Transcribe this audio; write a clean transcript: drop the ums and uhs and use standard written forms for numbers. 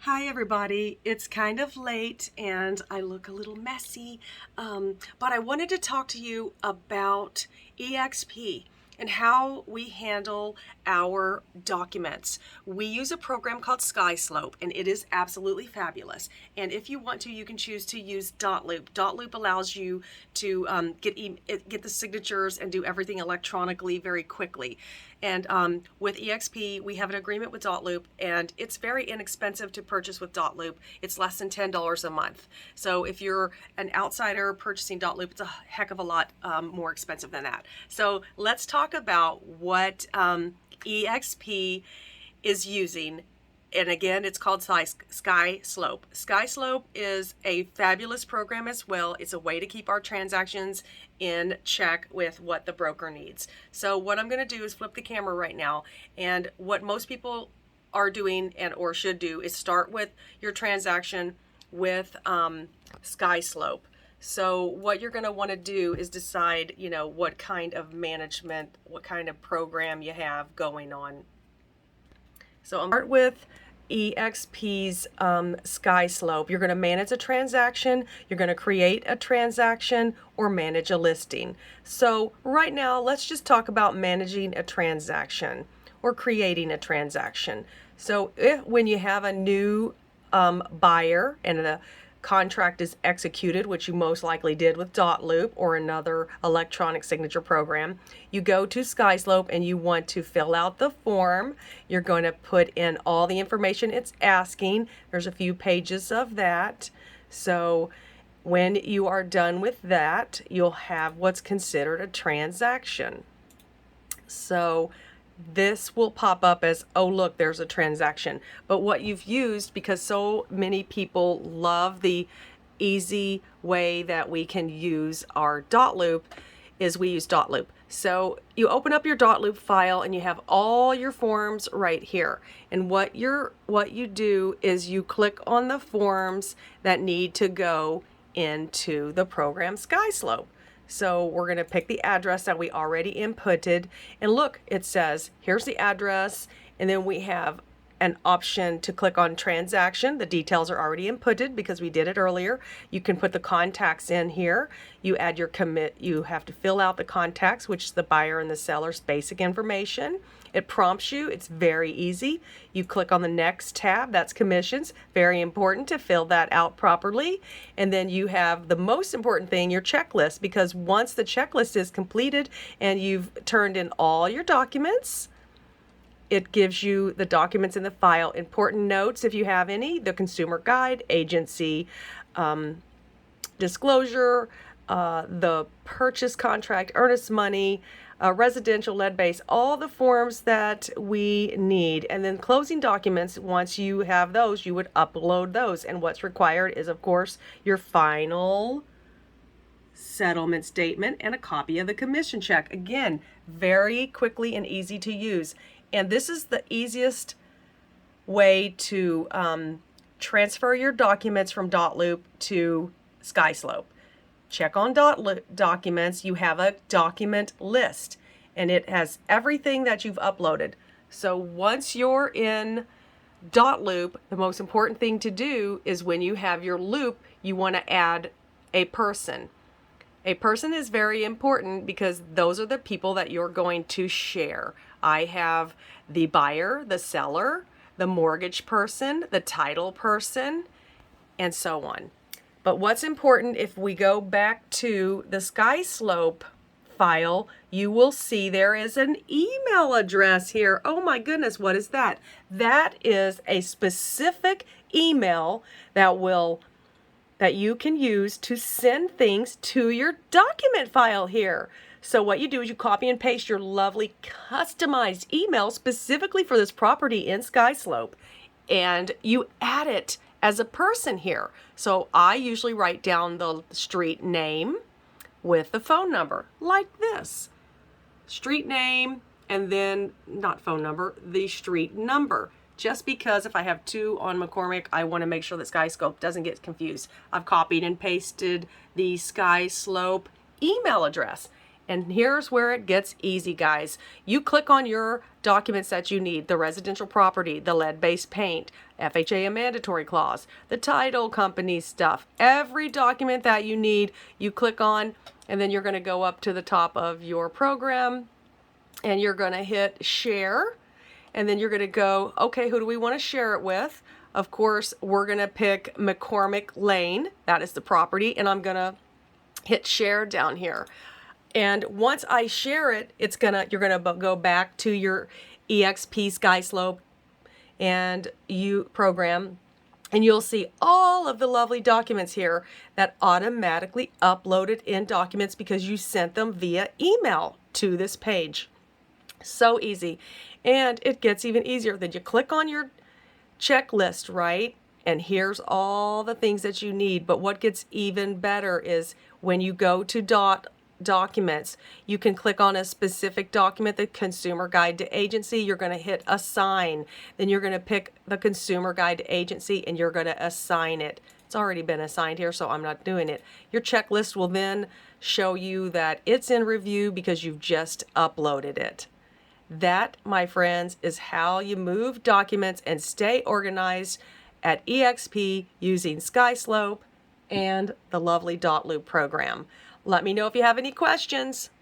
Hi everybody, it's kind of late and I look a little messy, but I wanted to talk to you about eXp and how we handle our documents. We use a program called Skyslope and it is absolutely fabulous. And if you want to, you can choose to use Dotloop. Dotloop allows you to get the signatures and do everything electronically very quickly. And with eXp, we have an agreement with Dotloop, and it's very inexpensive to purchase with Dotloop. It's less than $10 a month. So if you're an outsider purchasing Dotloop, it's a heck of a lot more expensive than that. So let's talk about what eXp is using. And again, it's called Skyslope. Skyslope is a fabulous program as well. It's a way to keep our transactions in check with what the broker needs. So what I'm going to do is flip the camera right now. And what most people are doing or should do is start with your transaction with Skyslope. So what you're going to want to do is decide, what kind of management, what kind of program you have going on. So I'll start with eXp's Skyslope. You're going to manage a transaction, you're going to create a transaction, or manage a listing. So right now, let's just talk about managing a transaction or creating a transaction. So when you have a new buyer and the contract is executed, which you most likely did with Dotloop or another electronic signature program, you go to Skyslope and you want to fill out the form. You're going to put in all the information it's asking. There's a few pages of that. So when you are done with that, you'll have what's considered a transaction. So this will pop up as, oh, look, there's a transaction. But what you've used, because so many people love the easy way that we can use our Dotloop, is we use Dotloop. So you open up your Dotloop file and you have all your forms right here. And what you do is you click on the forms that need to go into the program Skyslope. So we're going to pick the address that we already inputted, and look, it says here's the address, and then we have an option to click on transaction. The details are already inputted because we did it earlier. You can put the contacts in here. You add your commit. You have to fill out the contacts, which is the buyer and the seller's basic information. It prompts you. It's very easy. You click on the next tab. That's commissions. Very important to fill that out properly. And then you have the most important thing, your checklist, because once the checklist is completed and you've turned in all your documents, it gives you the documents in the file, important notes if you have any, the consumer guide, agency disclosure, the purchase contract, earnest money, residential lead base, all the forms that we need. And then closing documents, once you have those, you would upload those. And what's required is, of course, your final settlement statement and a copy of the commission check. Again, very quickly and easy to use. And this is the easiest way to transfer your documents from Dotloop to Skyslope. Check on Dotloop documents. You have a document list, and it has everything that you've uploaded. So once you're in Dotloop, the most important thing to do is when you have your loop, you want to add a person. A person is very important because those are the people that you're going to share. I have the buyer, the seller, the mortgage person, the title person, and so on. But what's important, if we go back to the Skyslope file, you will see there is an email address here. Oh my goodness, what is that? That is a specific email that you can use to send things to your document file here. So what you do is you copy and paste your lovely customized email specifically for this property in Skyslope, and you add it as a person here. So I usually write down the street name with the phone number like this. Street name, and then not phone number, the street number. Just because if I have two on McCormick, I want to make sure that Skyslope doesn't get confused. I've copied and pasted the Skyslope email address. And here's where it gets easy, guys. You click on your documents that you need: the residential property, the lead-based paint, FHA and mandatory clause, the title company stuff. Every document that you need, you click on, and then you're going to go up to the top of your program and you're going to hit share. And then you're going to go, okay, who do we want to share it with? Of course, we're going to pick McCormick Lane. That is the property. And I'm going to hit share down here. And once I share it, you're gonna go back to your eXp Skyslope and you program, and you'll see all of the lovely documents here that automatically uploaded in documents because you sent them via email to this page. So easy. And it gets even easier. Then you click on your checklist, right? And here's all the things that you need. But what gets even better is when you go to documents, you can click on a specific document, the consumer guide to agency. You're going to hit assign. Then you're going to pick the consumer guide to agency and you're going to assign it. It's already been assigned here, so I'm not doing it. Your checklist will then show you that it's in review because you've just uploaded it. That, my friends, is how you move documents and stay organized at eXp using Skyslope and the lovely Dotloop program. Let me know if you have any questions.